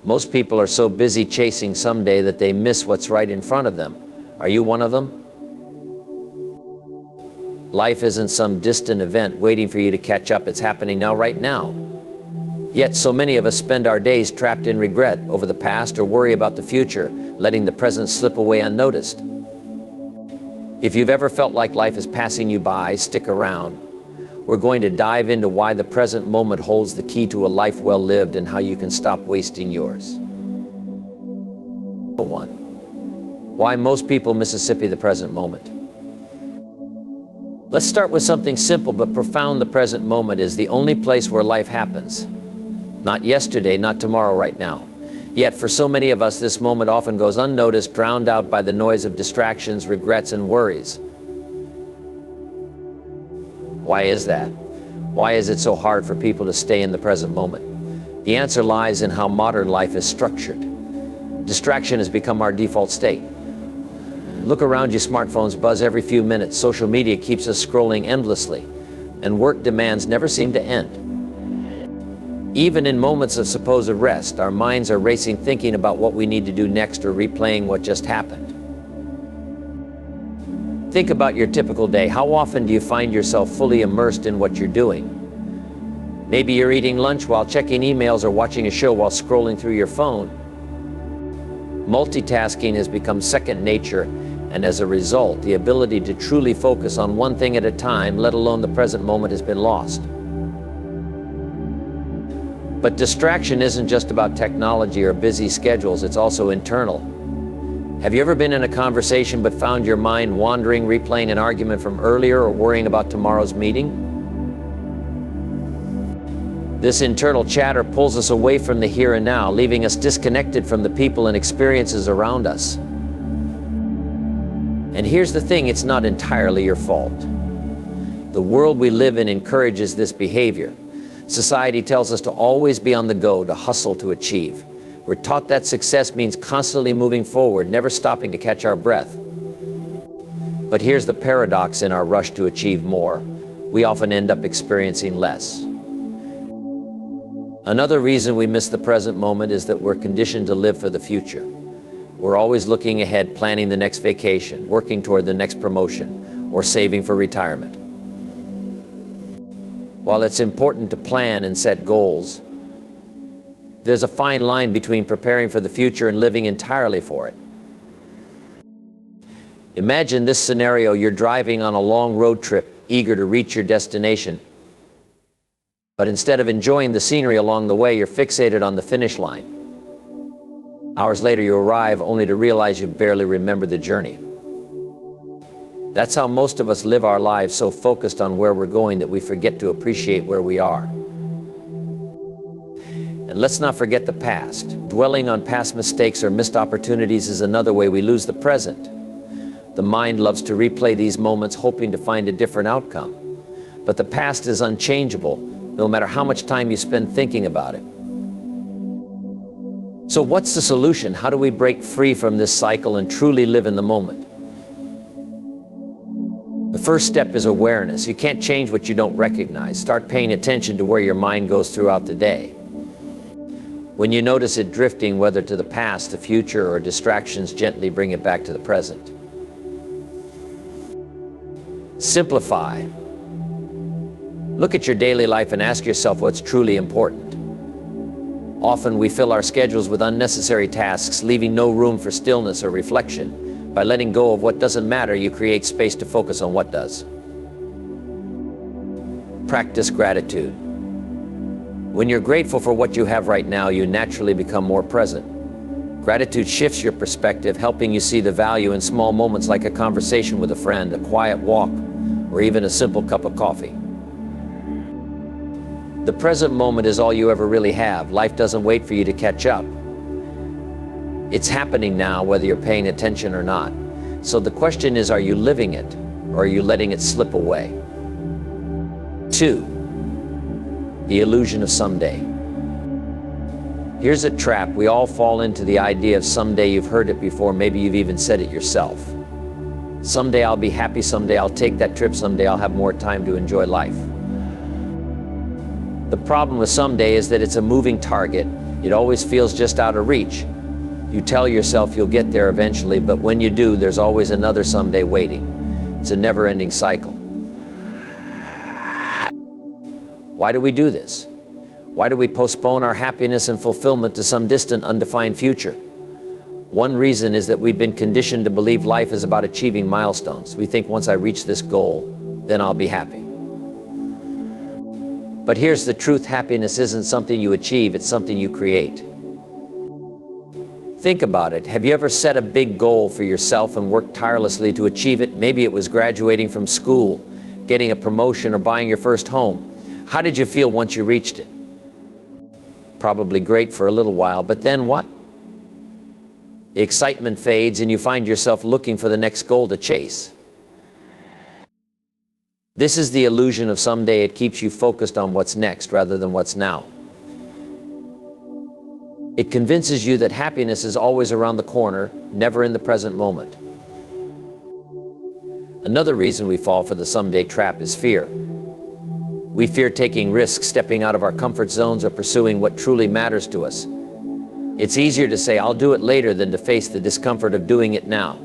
Most people are so busy chasing someday that they miss what's right in front of them. Are you one of them? Life isn't some distant event waiting for you to catch up. It's happening now, right now. Yet so many of us spend our days trapped in regret over the past or worry about the future, letting the present slip away unnoticed. If you've ever felt like life is passing you by, stick around. We're going to dive into why the present moment holds the key to a life well lived and how you can stop wasting yours. 1. Why most people Mississippi the present moment. Let's start with something simple but profound. The present moment is the only place where life happens. Not yesterday, not tomorrow, right now. Yet for so many of us, this moment often goes unnoticed, drowned out by the noise of distractions, regrets, and worries. Why is that? Why is it so hard for people to stay in the present moment? The answer lies in how modern life is structured. Distraction has become our default state. Look around you, smartphones buzz every few minutes, social media keeps us scrolling endlessly, and work demands never seem to end. Even in moments of supposed rest, our minds are racing, thinking about what we need to do next or replaying what just happened. Think about your typical day. How often do you find yourself fully immersed in what you're doing? Maybe you're eating lunch while checking emails or watching a show while scrolling through your phone. Multitasking has become second nature, and as a result, the ability to truly focus on one thing at a time, let alone the present moment, has been lost. But distraction isn't just about technology or busy schedules, it's also internal. Have you ever been in a conversation but found your mind wandering, replaying an argument from earlier or worrying about tomorrow's meeting? This internal chatter pulls us away from the here and now, leaving us disconnected from the people and experiences around us. And here's the thing, it's not entirely your fault. The world we live in encourages this behavior. Society tells us to always be on the go, to hustle, to achieve. We're taught that success means constantly moving forward, never stopping to catch our breath. But here's the paradox: in our rush to achieve more, we often end up experiencing less. Another reason we miss the present moment is that we're conditioned to live for the future. We're always looking ahead, planning the next vacation, working toward the next promotion, or saving for retirement. While it's important to plan and set goals, there's a fine line between preparing for the future and living entirely for it. Imagine this scenario: you're driving on a long road trip, eager to reach your destination. But instead of enjoying the scenery along the way, you're fixated on the finish line. Hours later, you arrive only to realize you barely remember the journey. That's how most of us live our lives, so focused on where we're going that we forget to appreciate where we are. And let's not forget the past. Dwelling on past mistakes or missed opportunities is another way we lose the present. The mind loves to replay these moments, hoping to find a different outcome. But the past is unchangeable, no matter how much time you spend thinking about it. So what's the solution? How do we break free from this cycle and truly live in the moment? The first step is awareness. You can't change what you don't recognize. Start paying attention to where your mind goes throughout the day. When you notice it drifting, whether to the past, the future, or distractions, gently bring it back to the present. Simplify. Look at your daily life and ask yourself what's truly important. Often we fill our schedules with unnecessary tasks, leaving no room for stillness or reflection. By letting go of what doesn't matter, you create space to focus on what does. Practice gratitude. When you're grateful for what you have right now, you naturally become more present. Gratitude shifts your perspective, helping you see the value in small moments like a conversation with a friend, a quiet walk, or even a simple cup of coffee. The present moment is all you ever really have. Life doesn't wait for you to catch up. It's happening now, whether you're paying attention or not. So the question is, are you living it, or are you letting it slip away? 2. The illusion of someday. Here's a trap. We all fall into the idea of someday. You've heard it before, maybe you've even said it yourself. Someday I'll be happy, someday I'll take that trip, someday I'll have more time to enjoy life. The problem with someday is that it's a moving target. It always feels just out of reach. You tell yourself you'll get there eventually, but when you do, there's always another someday waiting. It's a never-ending cycle. Why do we do this? Why do we postpone our happiness and fulfillment to some distant, undefined future? One reason is that we've been conditioned to believe life is about achieving milestones. We think once I reach this goal, then I'll be happy. But here's the truth: happiness isn't something you achieve, it's something you create. Think about it. Have you ever set a big goal for yourself and worked tirelessly to achieve it? Maybe it was graduating from school, getting a promotion, or buying your first home. How did you feel once you reached it? Probably great for a little while, but then what? The excitement fades and you find yourself looking for the next goal to chase. This is the illusion of someday. It keeps you focused on what's next rather than what's now. It convinces you that happiness is always around the corner, never in the present moment. Another reason we fall for the someday trap is fear. We fear taking risks, stepping out of our comfort zones, or pursuing what truly matters to us. It's easier to say, I'll do it later, than to face the discomfort of doing it now.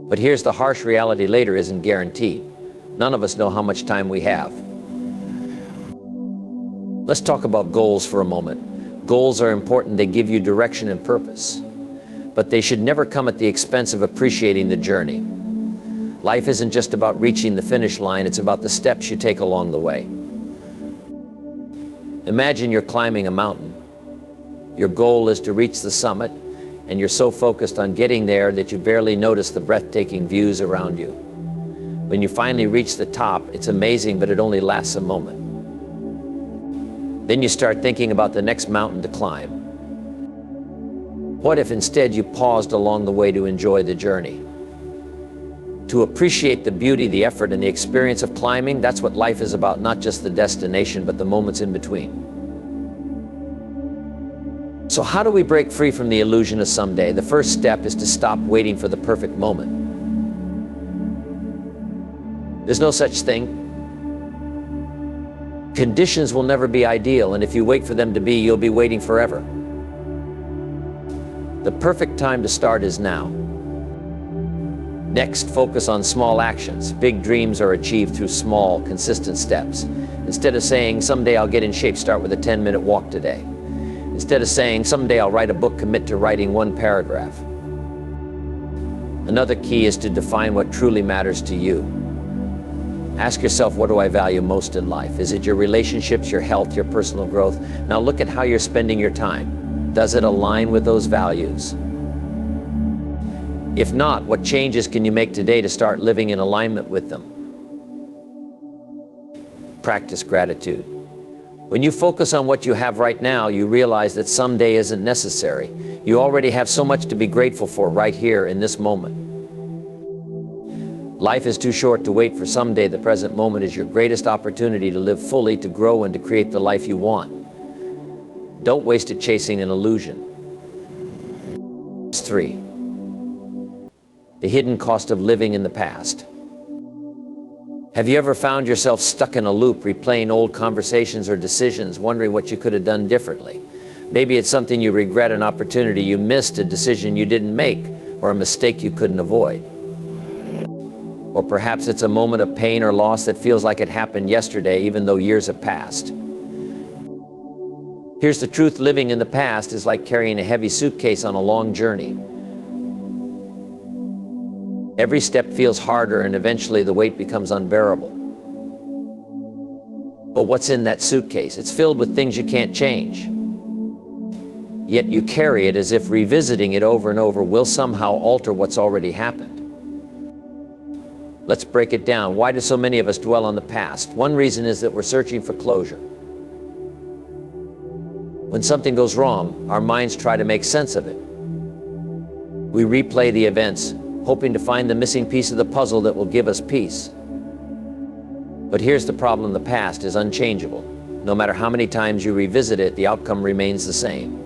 But here's the harsh reality: later isn't guaranteed. None of us know how much time we have. Let's talk about goals for a moment. Goals are important. They give you direction and purpose. But they should never come at the expense of appreciating the journey. Life isn't just about reaching the finish line, it's about the steps you take along the way. Imagine you're climbing a mountain. Your goal is to reach the summit, and you're so focused on getting there that you barely notice the breathtaking views around you. When you finally reach the top, it's amazing, but it only lasts a moment. Then you start thinking about the next mountain to climb. What if instead you paused along the way to enjoy the journey? To appreciate the beauty, the effort, and the experience of climbing? That's what life is about, not just the destination, but the moments in between. So how do we break free from the illusion of someday? The first step is to stop waiting for the perfect moment. There's no such thing. Conditions will never be ideal, and if you wait for them to be, you'll be waiting forever. The perfect time to start is now. Next, focus on small actions. Big dreams are achieved through small, consistent steps. Instead of saying, someday I'll get in shape, start with a 10-minute walk today. Instead of saying, someday I'll write a book, commit to writing one paragraph. Another key is to define what truly matters to you. Ask yourself, what do I value most in life? Is it your relationships, your health, your personal growth? Now look at how you're spending your time. Does it align with those values? If not, what changes can you make today to start living in alignment with them? Practice gratitude. When you focus on what you have right now, you realize that someday isn't necessary. You already have so much to be grateful for right here in this moment. Life is too short to wait for someday. The present moment is your greatest opportunity to live fully, to grow, and to create the life you want. Don't waste it chasing an illusion. 3. The hidden cost of living in the past. Have you ever found yourself stuck in a loop, replaying old conversations or decisions, wondering what you could have done differently? Maybe it's something you regret, an opportunity you missed, a decision you didn't make, or a mistake you couldn't avoid. Or perhaps it's a moment of pain or loss that feels like it happened yesterday, even though years have passed. Here's the truth: living in the past is like carrying a heavy suitcase on a long journey. Every step feels harder, and eventually the weight becomes unbearable. But what's in that suitcase? It's filled with things you can't change. Yet you carry it as if revisiting it over and over will somehow alter what's already happened. Let's break it down. Why do so many of us dwell on the past? One reason is that we're searching for closure. When something goes wrong, our minds try to make sense of it. We replay the events, hoping to find the missing piece of the puzzle that will give us peace. But here's the problem: the past is unchangeable. No matter how many times you revisit it, the outcome remains the same.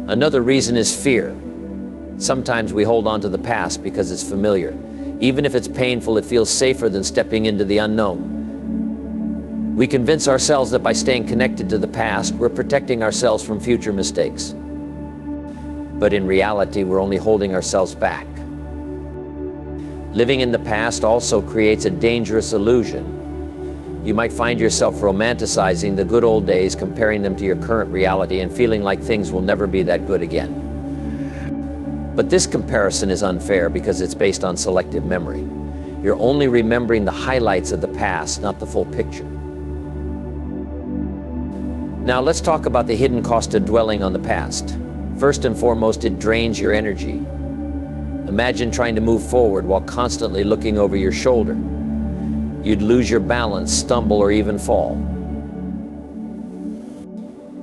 Another reason is fear. Sometimes we hold on to the past because it's familiar. Even if it's painful, it feels safer than stepping into the unknown. We convince ourselves that by staying connected to the past, we're protecting ourselves from future mistakes. But in reality, we're only holding ourselves back. Living in the past also creates a dangerous illusion. You might find yourself romanticizing the good old days, comparing them to your current reality, and feeling like things will never be that good again. But this comparison is unfair because it's based on selective memory. You're only remembering the highlights of the past, not the full picture. Now let's talk about the hidden cost of dwelling on the past. First and foremost, it drains your energy. Imagine trying to move forward while constantly looking over your shoulder. You'd lose your balance, stumble, or even fall.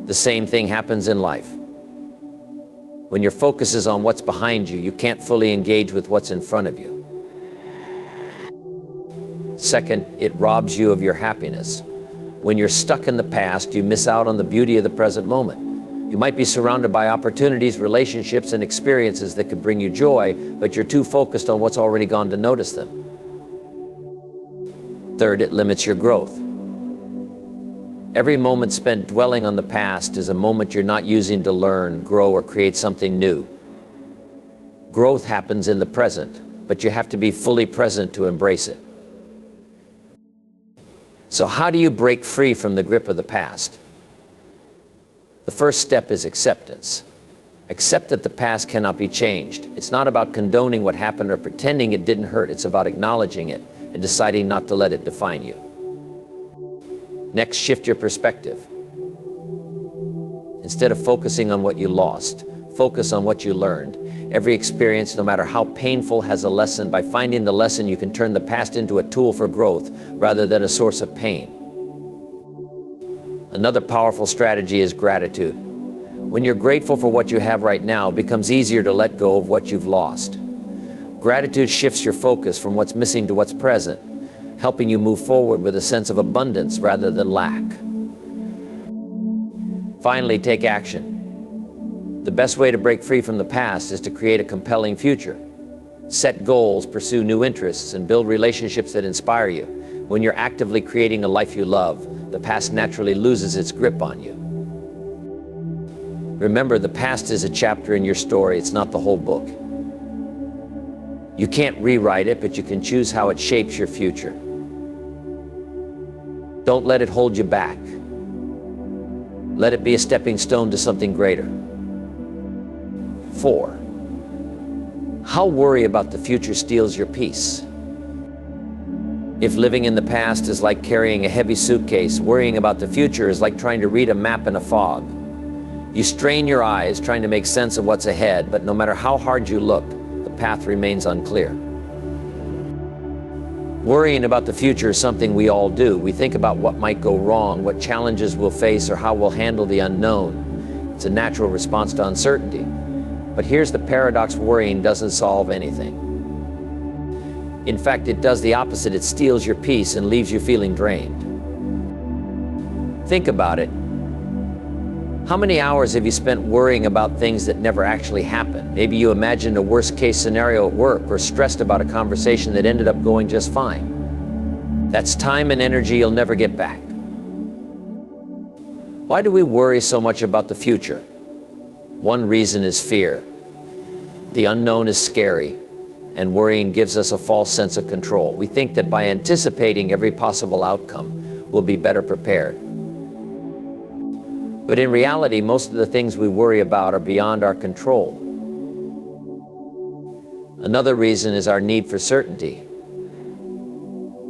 The same thing happens in life. When your focus is on what's behind you, you can't fully engage with what's in front of you. Second, it robs you of your happiness. When you're stuck in the past, you miss out on the beauty of the present moment. You might be surrounded by opportunities, relationships, and experiences that could bring you joy, but you're too focused on what's already gone to notice them. Third, it limits your growth. Every moment spent dwelling on the past is a moment you're not using to learn, grow, or create something new. Growth happens in the present, but you have to be fully present to embrace it. So how do you break free from the grip of the past? The first step is acceptance. Accept that the past cannot be changed. It's not about condoning what happened or pretending it didn't hurt. It's about acknowledging it and deciding not to let it define you. Next, shift your perspective. Instead of focusing on what you lost, focus on what you learned. Every experience, no matter how painful, has a lesson. By finding the lesson, you can turn the past into a tool for growth rather than a source of pain. Another powerful strategy is gratitude. When you're grateful for what you have right now, it becomes easier to let go of what you've lost. Gratitude shifts your focus from what's missing to what's present, helping you move forward with a sense of abundance rather than lack. Finally, take action. The best way to break free from the past is to create a compelling future. Set goals, pursue new interests, and build relationships that inspire you. When you're actively creating a life you love, the past naturally loses its grip on you. Remember, the past is a chapter in your story, it's not the whole book. You can't rewrite it, but you can choose how it shapes your future. Don't let it hold you back. Let it be a stepping stone to something greater. 4. How worry about the future steals your peace. If living in the past is like carrying a heavy suitcase, worrying about the future is like trying to read a map in a fog. You strain your eyes trying to make sense of what's ahead, but no matter how hard you look, the path remains unclear. Worrying about the future is something we all do. We think about what might go wrong, what challenges we'll face, or how we'll handle the unknown. It's a natural response to uncertainty. But here's the paradox: worrying doesn't solve anything. In fact, it does the opposite. It steals your peace and leaves you feeling drained. Think about it. How many hours have you spent worrying about things that never actually happened? Maybe you imagined a worst-case scenario at work, or stressed about a conversation that ended up going just fine. That's time and energy you'll never get back. Why do we worry so much about the future? One reason is fear. The unknown is scary, and worrying gives us a false sense of control. We think that by anticipating every possible outcome, we'll be better prepared. But in reality, most of the things we worry about are beyond our control. Another reason is our need for certainty.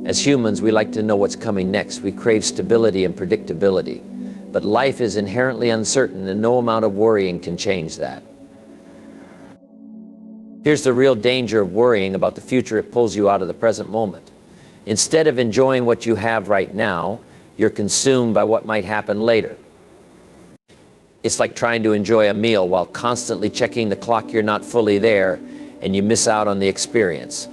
As humans, we like to know what's coming next. We crave stability and predictability. But life is inherently uncertain, and no amount of worrying can change that. Here's the real danger of worrying about the future: it pulls you out of the present moment. Instead of enjoying what you have right now, you're consumed by what might happen later. It's like trying to enjoy a meal while constantly checking the clock. You're not fully there, and you miss out on the experience.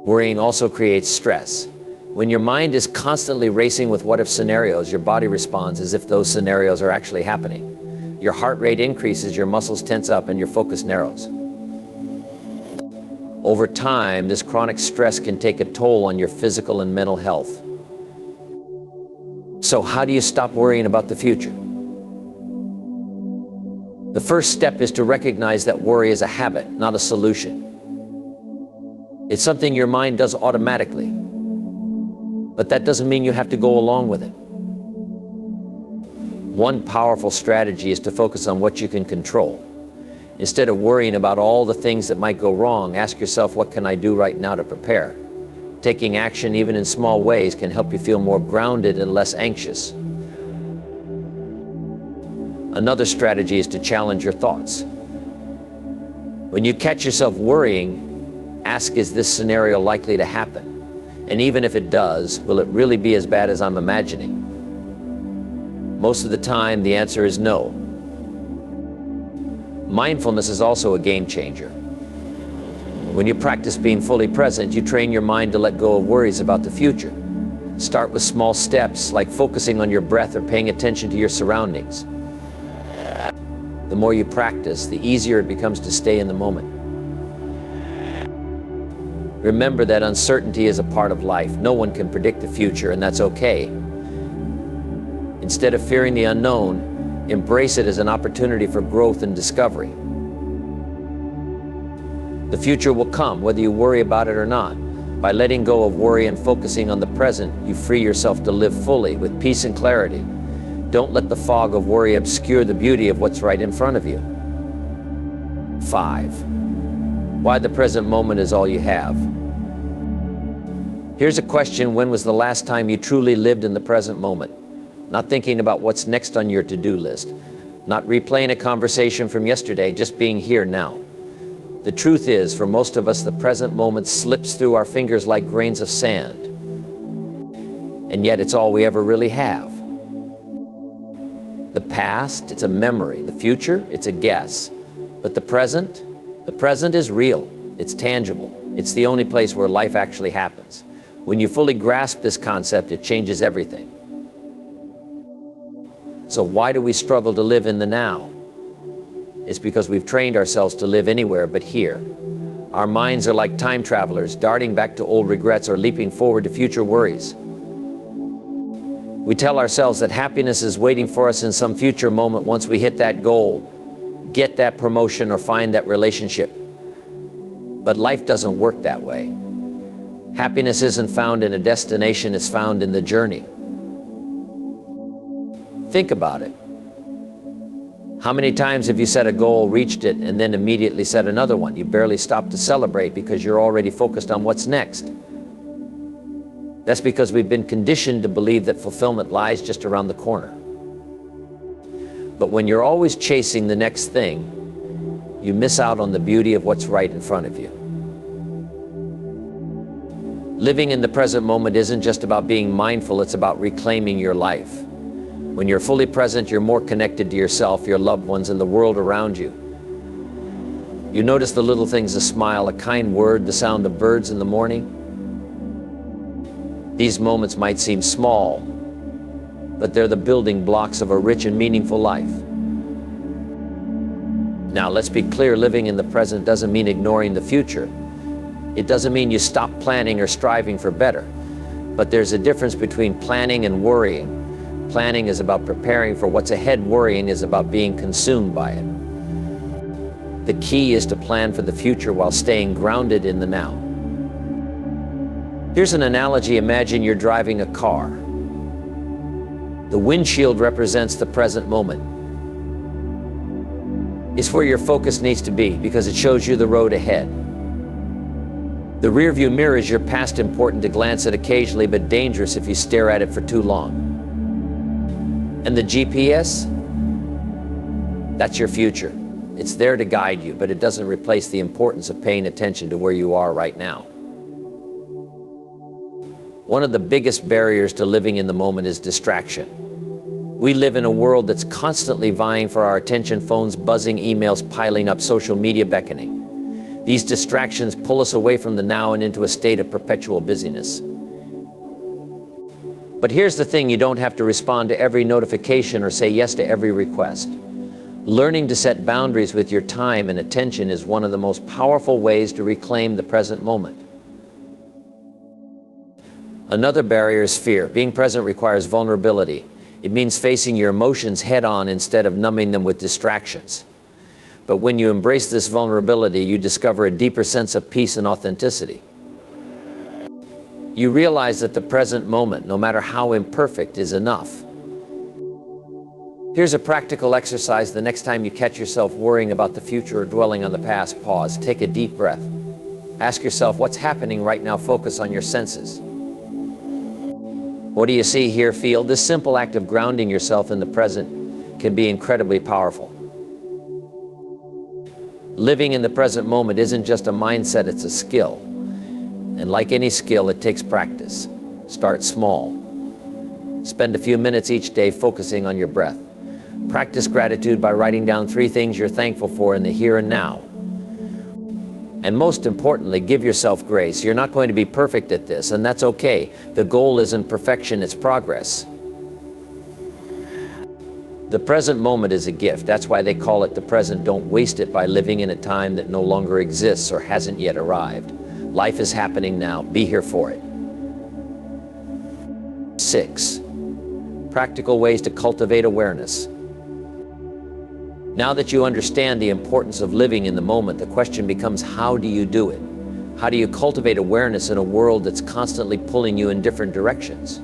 Worrying also creates stress. When your mind is constantly racing with what-if scenarios, your body responds as if those scenarios are actually happening. Your heart rate increases, your muscles tense up, and your focus narrows. Over time, this chronic stress can take a toll on your physical and mental health. So how do you stop worrying about the future? The first step is to recognize that worry is a habit, not a solution. It's something your mind does automatically, but that doesn't mean you have to go along with it. One powerful strategy is to focus on what you can control. Instead of worrying about all the things that might go wrong, ask yourself, what can I do right now to prepare? Taking action, even in small ways, can help you feel more grounded and less anxious. Another strategy is to challenge your thoughts. When you catch yourself worrying, ask, is this scenario likely to happen? And even if it does, will it really be as bad as I'm imagining? Most of the time, the answer is no. Mindfulness is also a game changer. When you practice being fully present, you train your mind to let go of worries about the future. Start with small steps, like focusing on your breath or paying attention to your surroundings. The more you practice, the easier it becomes to stay in the moment. Remember that uncertainty is a part of life. No one can predict the future, and that's okay. Instead of fearing the unknown, embrace it as an opportunity for growth and discovery. The future will come, whether you worry about it or not. By letting go of worry and focusing on the present, you free yourself to live fully with peace and clarity. Don't let the fog of worry obscure the beauty of what's right in front of you. 5. Why the present moment is all you have. Here's a question: when was the last time you truly lived in the present moment? Not thinking about what's next on your to-do list. Not replaying a conversation from yesterday, just being here now. The truth is, for most of us, the present moment slips through our fingers like grains of sand. And yet it's all we ever really have. The past, it's a memory. The future, it's a guess. But the present is real. It's tangible. It's the only place where life actually happens. When you fully grasp this concept, it changes everything. So why do we struggle to live in the now? It's because we've trained ourselves to live anywhere but here. Our minds are like time travelers, darting back to old regrets or leaping forward to future worries. We tell ourselves that happiness is waiting for us in some future moment once we hit that goal, get that promotion, or find that relationship. But life doesn't work that way. Happiness isn't found in a destination, it's found in the journey. Think about it. How many times have you set a goal, reached it, and then immediately set another one? You barely stop to celebrate because you're already focused on what's next. That's because we've been conditioned to believe that fulfillment lies just around the corner. But when you're always chasing the next thing, you miss out on the beauty of what's right in front of you. Living in the present moment isn't just about being mindful, it's about reclaiming your life. When you're fully present, you're more connected to yourself, your loved ones, and the world around you. You notice the little things: a smile, a kind word, the sound of birds in the morning. These moments might seem small, but they're the building blocks of a rich and meaningful life. Now, let's be clear, living in the present doesn't mean ignoring the future. It doesn't mean you stop planning or striving for better. But there's a difference between planning and worrying. Planning is about preparing for what's ahead. Worrying is about being consumed by it. The key is to plan for the future while staying grounded in the now. Here's an analogy. Imagine you're driving a car. The windshield represents the present moment. It's where your focus needs to be because it shows you the road ahead. The rearview mirror is your past, important to glance at occasionally, but dangerous if you stare at it for too long. And the GPS? That's your future. It's there to guide you, but it doesn't replace the importance of paying attention to where you are right now. One of the biggest barriers to living in the moment is distraction. We live in a world that's constantly vying for our attention: phones buzzing, emails piling up, social media beckoning. These distractions pull us away from the now and into a state of perpetual busyness. But here's the thing: you don't have to respond to every notification or say yes to every request. Learning to set boundaries with your time and attention is one of the most powerful ways to reclaim the present moment. Another barrier is fear. Being present requires vulnerability. It means facing your emotions head on instead of numbing them with distractions. But when you embrace this vulnerability, you discover a deeper sense of peace and authenticity. You realize that the present moment, no matter how imperfect, is enough. Here's a practical exercise. The next time you catch yourself worrying about the future or dwelling on the past, pause, take a deep breath. Ask yourself, what's happening right now? Focus on your senses. What do you see, hear, feel? This simple act of grounding yourself in the present can be incredibly powerful. Living in the present moment isn't just a mindset, it's a skill. And like any skill, it takes practice. Start small. Spend a few minutes each day focusing on your breath. Practice gratitude by writing down 3 things you're thankful for in the here and now. And most importantly, give yourself grace. You're not going to be perfect at this, and that's okay. The goal isn't perfection, it's progress. The present moment is a gift. That's why they call it the present. Don't waste it by living in a time that no longer exists or hasn't yet arrived. Life is happening now. Be here for it. 6. Practical ways to cultivate awareness. Now that you understand the importance of living in the moment, the question becomes, how do you do it? How do you cultivate awareness in a world that's constantly pulling you in different directions?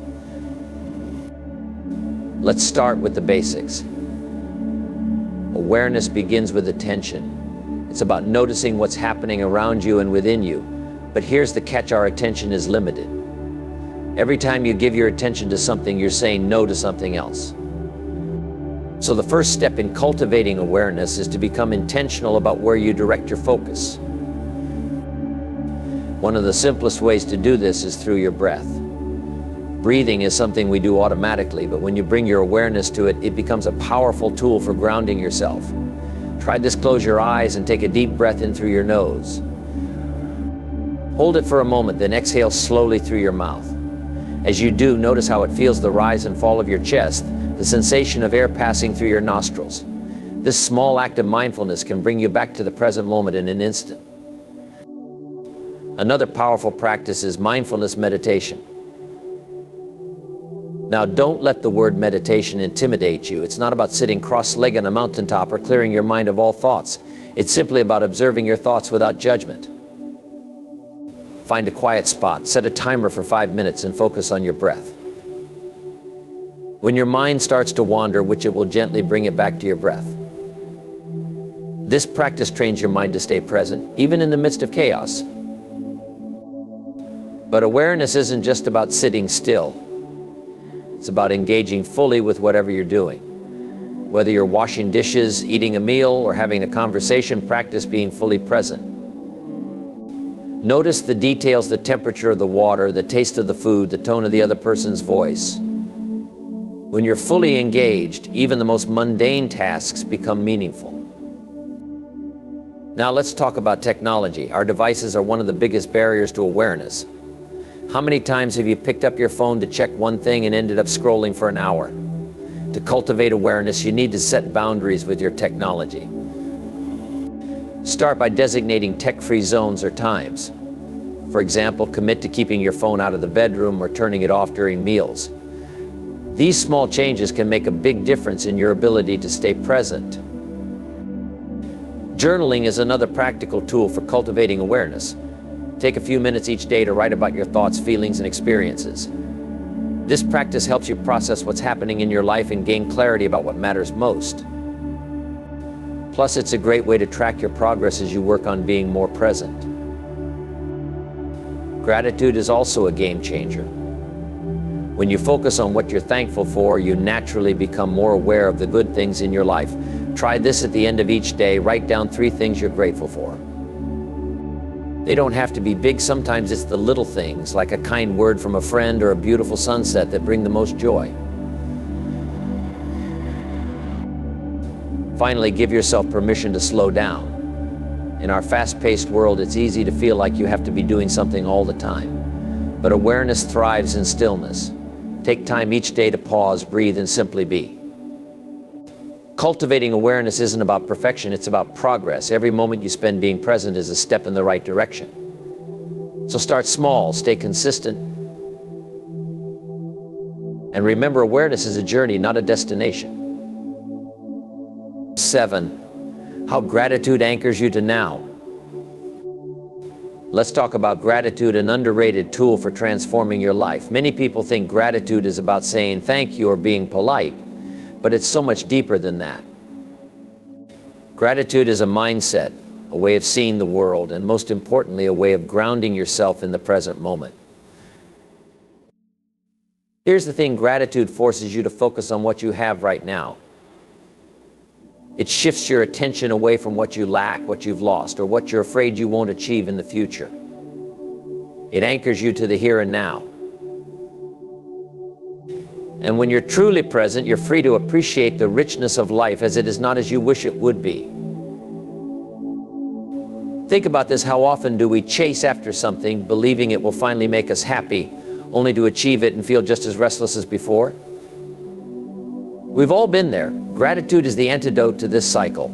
Let's start with the basics. Awareness begins with attention. It's about noticing what's happening around you and within you. But here's the catch, our attention is limited. Every time you give your attention to something, you're saying no to something else. So the first step in cultivating awareness is to become intentional about where you direct your focus. One of the simplest ways to do this is through your breath. Breathing is something we do automatically, but when you bring your awareness to it, it becomes a powerful tool for grounding yourself. Try this, close your eyes and take a deep breath in through your nose. Hold it for a moment, then exhale slowly through your mouth. As you do, notice how it feels, the rise and fall of your chest, the sensation of air passing through your nostrils. This small act of mindfulness can bring you back to the present moment in an instant. Another powerful practice is mindfulness meditation. Now, don't let the word meditation intimidate you. It's not about sitting cross-legged on a mountaintop or clearing your mind of all thoughts. It's simply about observing your thoughts without judgment. Find a quiet spot, set a timer for 5 minutes, and focus on your breath. When your mind starts to wander, which it will, gently bring it back to your breath. This practice trains your mind to stay present, even in the midst of chaos. But awareness isn't just about sitting still. It's about engaging fully with whatever you're doing. Whether you're washing dishes, eating a meal, or having a conversation, practice being fully present. Notice the details, the temperature of the water, the taste of the food, the tone of the other person's voice. When you're fully engaged, even the most mundane tasks become meaningful. Now let's talk about technology. Our devices are one of the biggest barriers to awareness. How many times have you picked up your phone to check one thing and ended up scrolling for an hour? To cultivate awareness, you need to set boundaries with your technology. Start by designating tech-free zones or times. For example, commit to keeping your phone out of the bedroom or turning it off during meals. These small changes can make a big difference in your ability to stay present. Journaling is another practical tool for cultivating awareness. Take a few minutes each day to write about your thoughts, feelings, and experiences. This practice helps you process what's happening in your life and gain clarity about what matters most. Plus, it's a great way to track your progress as you work on being more present. Gratitude is also a game changer. When you focus on what you're thankful for, you naturally become more aware of the good things in your life. Try this at the end of each day. Write down 3 things you're grateful for. They don't have to be big. Sometimes it's the little things, like a kind word from a friend or a beautiful sunset, that bring the most joy. Finally, give yourself permission to slow down. In our fast-paced world, it's easy to feel like you have to be doing something all the time. But awareness thrives in stillness. Take time each day to pause, breathe, and simply be. Cultivating awareness isn't about perfection, it's about progress. Every moment you spend being present is a step in the right direction. So start small, stay consistent, And remember, awareness is a journey, not a destination. 7, how gratitude anchors you to now. Let's talk about gratitude, an underrated tool for transforming your life. Many people think gratitude is about saying thank you or being polite, but it's so much deeper than that. Gratitude is a mindset, a way of seeing the world, and most importantly, a way of grounding yourself in the present moment. Here's the thing, gratitude forces you to focus on what you have right now. It shifts your attention away from what you lack, what you've lost, or what you're afraid you won't achieve in the future. It anchors you to the here and now. And when you're truly present, you're free to appreciate the richness of life as it is not as you wish it would be. Think about this. How often do we chase after something, believing it will finally make us happy, only to achieve it and feel just as restless as before? We've all been there. Gratitude is the antidote to this cycle.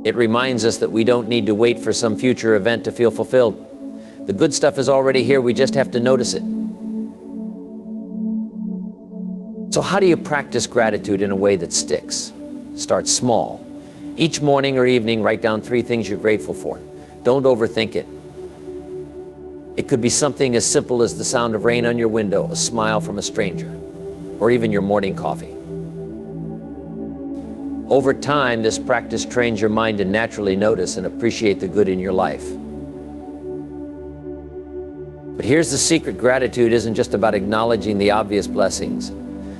It reminds us that we don't need to wait for some future event to feel fulfilled. The good stuff is already here, we just have to notice it. So how do you practice gratitude in a way that sticks? Start small. Each morning or evening, write down 3 things you're grateful for. Don't overthink it. It could be something as simple as the sound of rain on your window, a smile from a stranger, or even your morning coffee. Over time, this practice trains your mind to naturally notice and appreciate the good in your life. But here's the secret: gratitude isn't just about acknowledging the obvious blessings.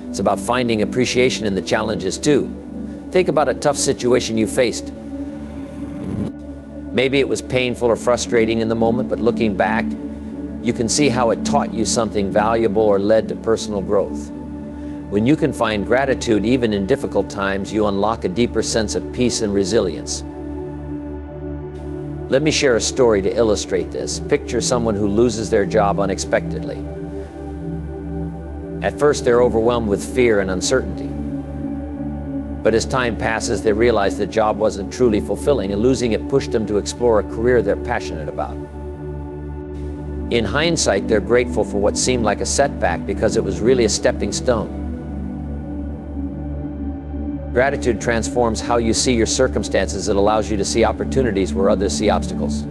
It's about finding appreciation in the challenges too. Think about a tough situation you faced. Maybe it was painful or frustrating in the moment, but looking back, you can see how it taught you something valuable or led to personal growth. When you can find gratitude even in difficult times, you unlock a deeper sense of peace and resilience. Let me share a story to illustrate this. Picture someone who loses their job unexpectedly. At first, they're overwhelmed with fear and uncertainty. But as time passes, they realize the job wasn't truly fulfilling, and losing it pushed them to explore a career they're passionate about. In hindsight, they're grateful for what seemed like a setback because it was really a stepping stone. Gratitude transforms how you see your circumstances. It allows you to see opportunities where others see obstacles.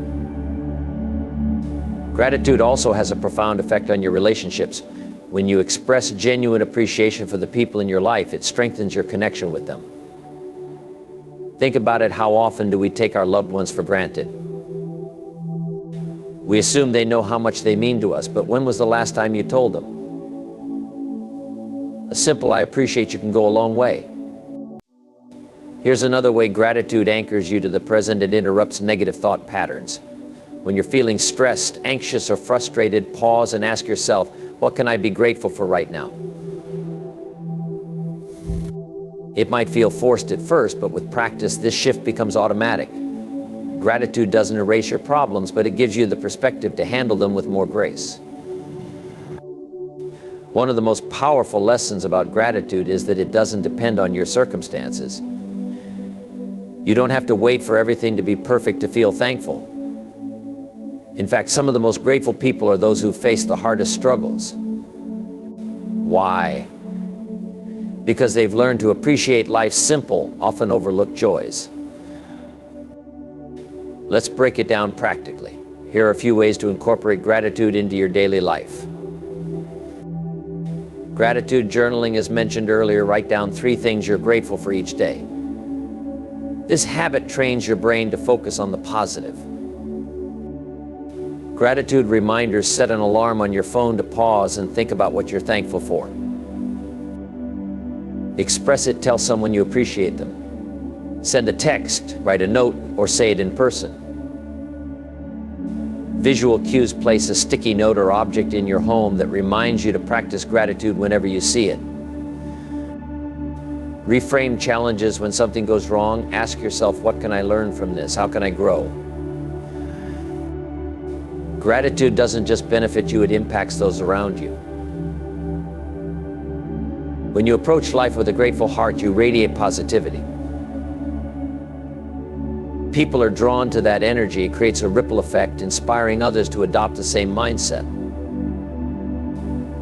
Gratitude also has a profound effect on your relationships. When you express genuine appreciation for the people in your life, it strengthens your connection with them. Think about it. How often do we take our loved ones for granted? We assume they know how much they mean to us, but when was the last time you told them? A simple "I appreciate you" can go a long way. Here's another way gratitude anchors you to the present and interrupts negative thought patterns. When you're feeling stressed, anxious, or frustrated, pause and ask yourself, what can I be grateful for right now? It might feel forced at first, but with practice, this shift becomes automatic. Gratitude doesn't erase your problems, but it gives you the perspective to handle them with more grace. One of the most powerful lessons about gratitude is that it doesn't depend on your circumstances. You don't have to wait for everything to be perfect to feel thankful. In fact, some of the most grateful people are those who face the hardest struggles. Why? Because they've learned to appreciate life's simple, often overlooked joys. Let's break it down practically. Here are a few ways to incorporate gratitude into your daily life. Gratitude journaling, as mentioned earlier. Write down 3 things you're grateful for each day. This habit trains your brain to focus on the positive. Gratitude reminders: set an alarm on your phone to pause and think about what you're thankful for. Express it, tell someone you appreciate them. Send a text, write a note, or say it in person. Visual cues: place a sticky note or object in your home that reminds you to practice gratitude whenever you see it. Reframe challenges: when something goes wrong, ask yourself, what can I learn from this? How can I grow? Gratitude doesn't just benefit you, it impacts those around you. When you approach life with a grateful heart, you radiate positivity. People are drawn to that energy. It creates a ripple effect, inspiring others to adopt the same mindset.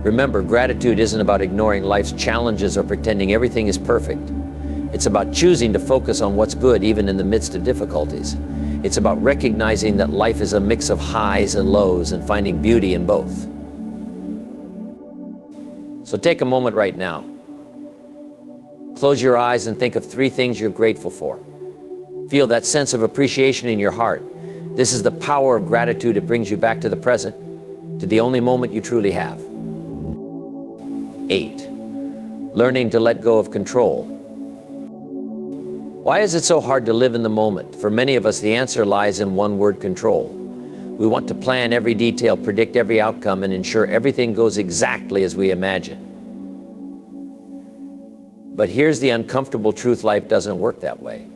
Remember, gratitude isn't about ignoring life's challenges or pretending everything is perfect. It's about choosing to focus on what's good even in the midst of difficulties. It's about recognizing that life is a mix of highs and lows and finding beauty in both. So take a moment right now. Close your eyes and think of 3 things you're grateful for. Feel that sense of appreciation in your heart. This is the power of gratitude. It brings you back to the present, to the only moment you truly have. 8. Learning to let go of control. Why is it so hard to live in the moment? For many of us, the answer lies in one word: control. We want to plan every detail, predict every outcome, and ensure everything goes exactly as we imagine. But here's the uncomfortable truth: life doesn't work that way.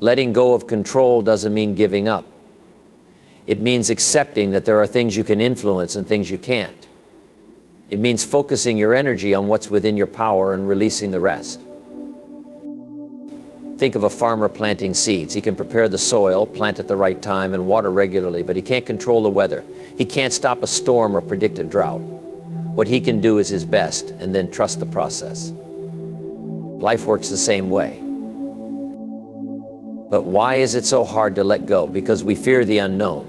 Letting go of control doesn't mean giving up. It means accepting that there are things you can influence and things you can't. It means focusing your energy on what's within your power and releasing the rest. Think of a farmer planting seeds. He can prepare the soil, plant at the right time, and water regularly, but he can't control the weather. He can't stop a storm or predict a drought. What he can do is his best, and then trust the process. Life works the same way. But why is it so hard to let go? Because we fear the unknown.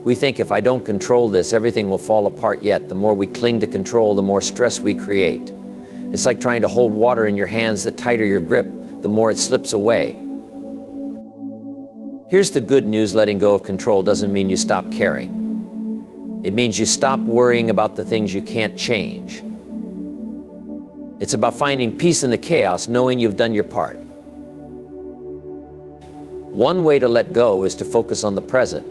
We think, if I don't control this, everything will fall apart. Yet the more we cling to control, the more stress we create. It's like trying to hold water in your hands. The tighter your grip, the more it slips away. Here's the good news: letting go of control doesn't mean you stop caring. It means you stop worrying about the things you can't change. It's about finding peace in the chaos, knowing you've done your part. One way to let go is to focus on the present.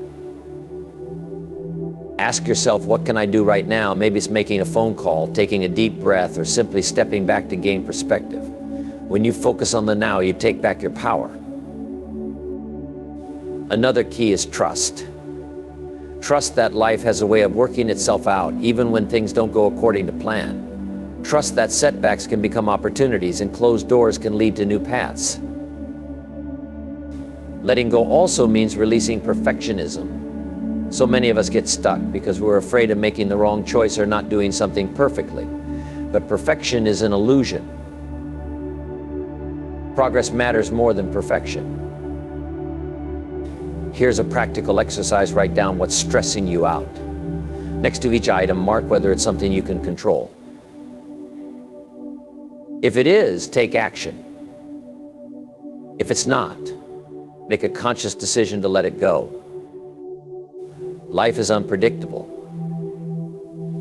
Ask yourself, what can I do right now? Maybe it's making a phone call, taking a deep breath, or simply stepping back to gain perspective. When you focus on the now, you take back your power. Another key is trust. Trust that life has a way of working itself out, even when things don't go according to plan. Trust that setbacks can become opportunities and closed doors can lead to new paths. Letting go also means releasing perfectionism. So many of us get stuck because we're afraid of making the wrong choice or not doing something perfectly. But perfection is an illusion. Progress matters more than perfection. Here's a practical exercise. Write down what's stressing you out. Next to each item, mark whether it's something you can control. If it is, take action. If it's not, make a conscious decision to let it go. Life is unpredictable.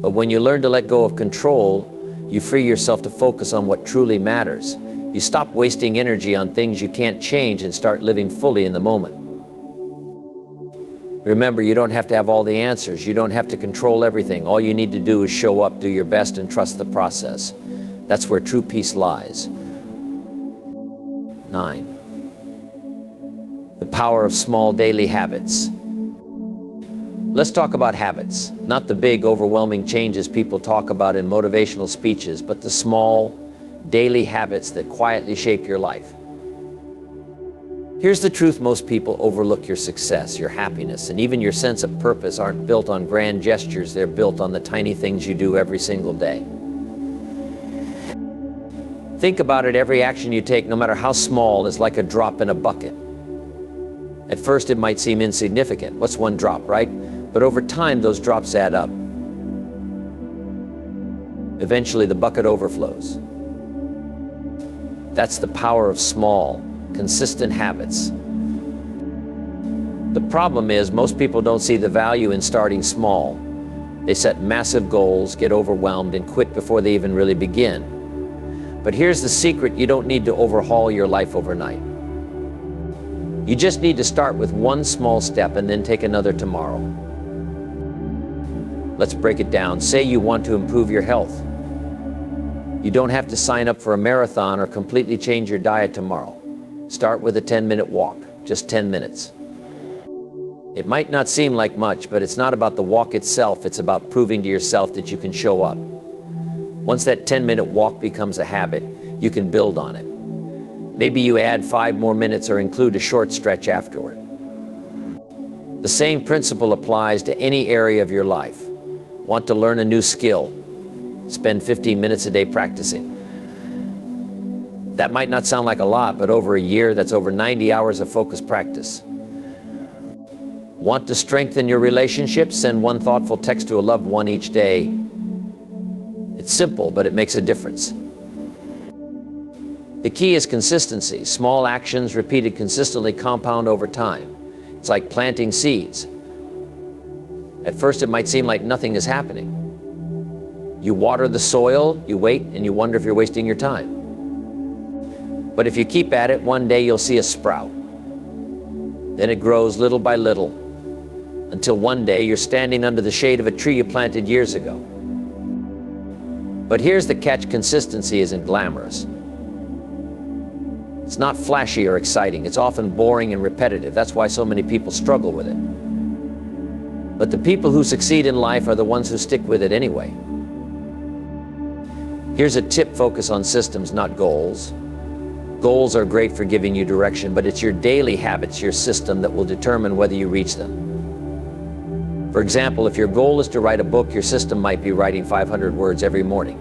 But when you learn to let go of control, you free yourself to focus on what truly matters. You stop wasting energy on things you can't change and start living fully in the moment. Remember, you don't have to have all the answers. You don't have to control everything. All you need to do is show up, do your best, and trust the process. That's where true peace lies. 9. The power of small daily habits. Let's talk about habits, not the big, overwhelming changes people talk about in motivational speeches, but the small, daily habits that quietly shape your life. Here's the truth: most people overlook your success, your happiness, and even your sense of purpose aren't built on grand gestures. They're built on the tiny things you do every single day. Think about it. Every action you take, no matter how small, is like a drop in a bucket. At first it might seem insignificant. What's one drop, right? But over time, those drops add up. Eventually the bucket overflows. That's the power of small, consistent habits. The problem is, most people don't see the value in starting small. They set massive goals, get overwhelmed, and quit before they even really begin. But here's the secret: you don't need to overhaul your life overnight. You just need to start with one small step and then take another tomorrow. Let's break it down. Say you want to improve your health. You don't have to sign up for a marathon or completely change your diet tomorrow. Start with a 10-minute walk, just 10 minutes. It might not seem like much, but it's not about the walk itself. It's about proving to yourself that you can show up. Once that 10-minute walk becomes a habit, you can build on it. Maybe you add 5 more minutes or include a short stretch afterward. The same principle applies to any area of your life. Want to learn a new skill? Spend 15 minutes a day practicing. That might not sound like a lot, but over a year, that's over 90 hours of focused practice. Want to strengthen your relationships? Send one thoughtful text to a loved one each day. It's simple, but it makes a difference. The key is consistency. Small actions repeated consistently compound over time. It's like planting seeds. At first, it might seem like nothing is happening. You water the soil, you wait, and you wonder if you're wasting your time. But if you keep at it, one day you'll see a sprout. Then it grows little by little, until one day you're standing under the shade of a tree you planted years ago. But here's the catch: consistency isn't glamorous. It's not flashy or exciting. It's often boring and repetitive. That's why so many people struggle with it. But the people who succeed in life are the ones who stick with it anyway. Here's a tip: focus on systems, not goals. Goals are great for giving you direction, but it's your daily habits, your system, that will determine whether you reach them. For example, if your goal is to write a book, your system might be writing 500 words every morning.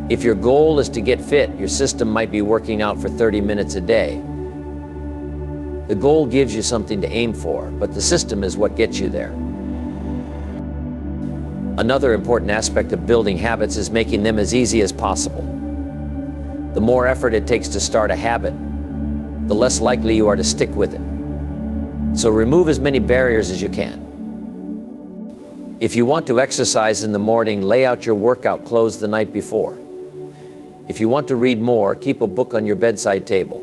If your goal is to get fit, your system might be working out for 30 minutes a day. The goal gives you something to aim for, but the system is what gets you there. Another important aspect of building habits is making them as easy as possible. The more effort it takes to start a habit, the less likely you are to stick with it. So remove as many barriers as you can. If you want to exercise in the morning, lay out your workout clothes the night before. If you want to read more, keep a book on your bedside table.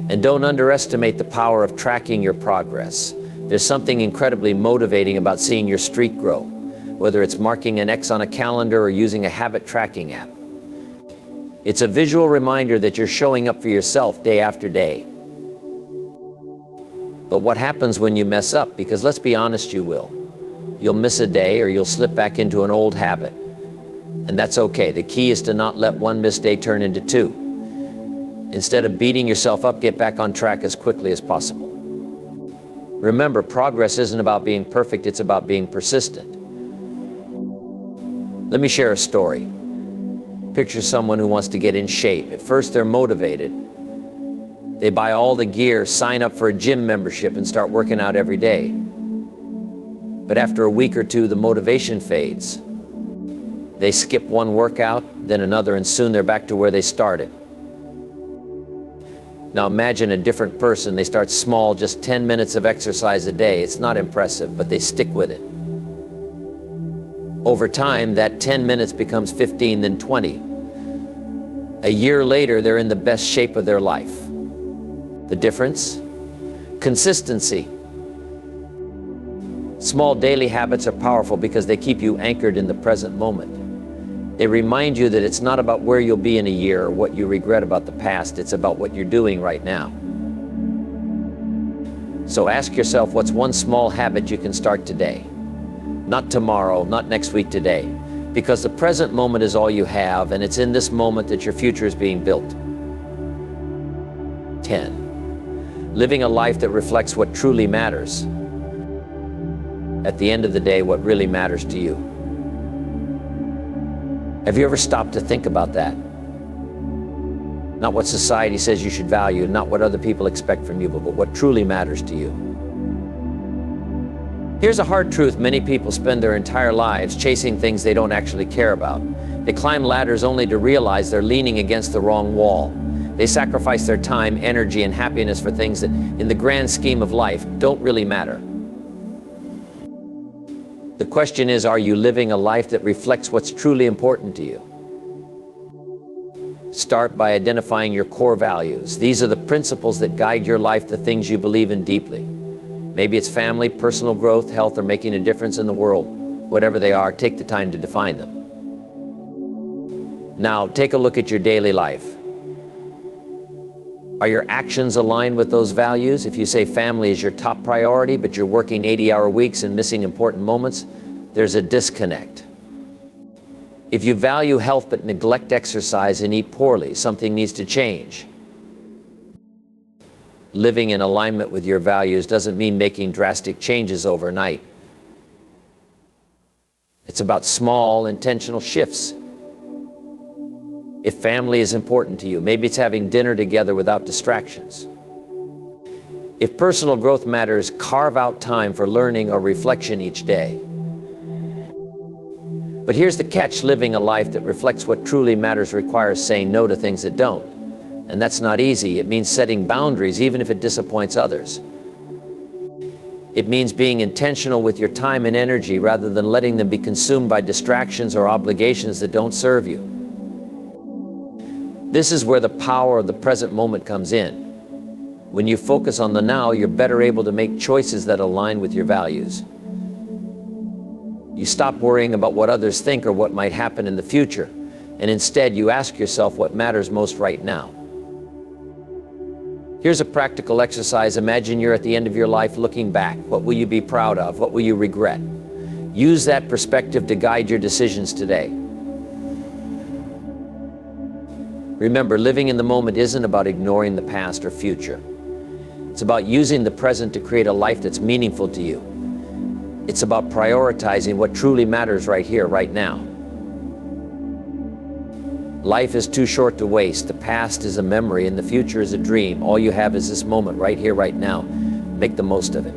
And don't underestimate the power of tracking your progress. There's something incredibly motivating about seeing your streak grow, whether it's marking an X on a calendar or using a habit tracking app. It's a visual reminder that you're showing up for yourself day after day. But what happens when you mess up? Because let's be honest, you will. You'll miss a day, or you'll slip back into an old habit. And that's okay. The key is to not let one missed day turn into two. Instead of beating yourself up, get back on track as quickly as possible. Remember, progress isn't about being perfect, it's about being persistent. Let me share a story. Picture someone who wants to get in shape. At first, they're motivated. They buy all the gear, sign up for a gym membership, and start working out every day. But after a week or two, the motivation fades. They skip one workout, then another, and soon they're back to where they started. Now imagine a different person. They start small, just 10 minutes of exercise a day. It's not impressive, but they stick with it. Over time, that 10 minutes becomes 15, then 20. A year later, they're in the best shape of their life. The difference? Consistency. Small daily habits are powerful because they keep you anchored in the present moment. They remind you that it's not about where you'll be in a year or what you regret about the past. It's about what you're doing right now. So ask yourself, what's one small habit you can start today? Not tomorrow, not next week, today. Because the present moment is all you have, and it's in this moment that your future is being built. 10. Living a life that reflects what truly matters. At the end of the day, what really matters to you. Have you ever stopped to think about that? Not what society says you should value, not what other people expect from you, but what truly matters to you. Here's a hard truth: many people spend their entire lives chasing things they don't actually care about. They climb ladders only to realize they're leaning against the wrong wall. They sacrifice their time, energy, and happiness for things that, in the grand scheme of life, don't really matter. The question is, are you living a life that reflects what's truly important to you? Start by identifying your core values. These are the principles that guide your life, the things you believe in deeply. Maybe it's family, personal growth, health, or making a difference in the world. Whatever they are, take the time to define them. Now, take a look at your daily life. Are your actions aligned with those values? If you say family is your top priority, but you're working 80-hour weeks and missing important moments, there's a disconnect. If you value health but neglect exercise and eat poorly, something needs to change. Living in alignment with your values doesn't mean making drastic changes overnight. It's about small, intentional shifts. If family is important to you, maybe it's having dinner together without distractions. If personal growth matters, carve out time for learning or reflection each day. But here's the catch: living a life that reflects what truly matters requires saying no to things that don't. And that's not easy. It means setting boundaries, even if it disappoints others. It means being intentional with your time and energy rather than letting them be consumed by distractions or obligations that don't serve you. This is where the power of the present moment comes in. When you focus on the now, you're better able to make choices that align with your values. You stop worrying about what others think or what might happen in the future, and instead you ask yourself what matters most right now. Here's a practical exercise. Imagine you're at the end of your life looking back. What will you be proud of? What will you regret? Use that perspective to guide your decisions today. Remember, living in the moment isn't about ignoring the past or future. It's about using the present to create a life that's meaningful to you. It's about prioritizing what truly matters right here, right now. Life is too short to waste. The past is a memory and the future is a dream. All you have is this moment right here, right now. Make the most of it.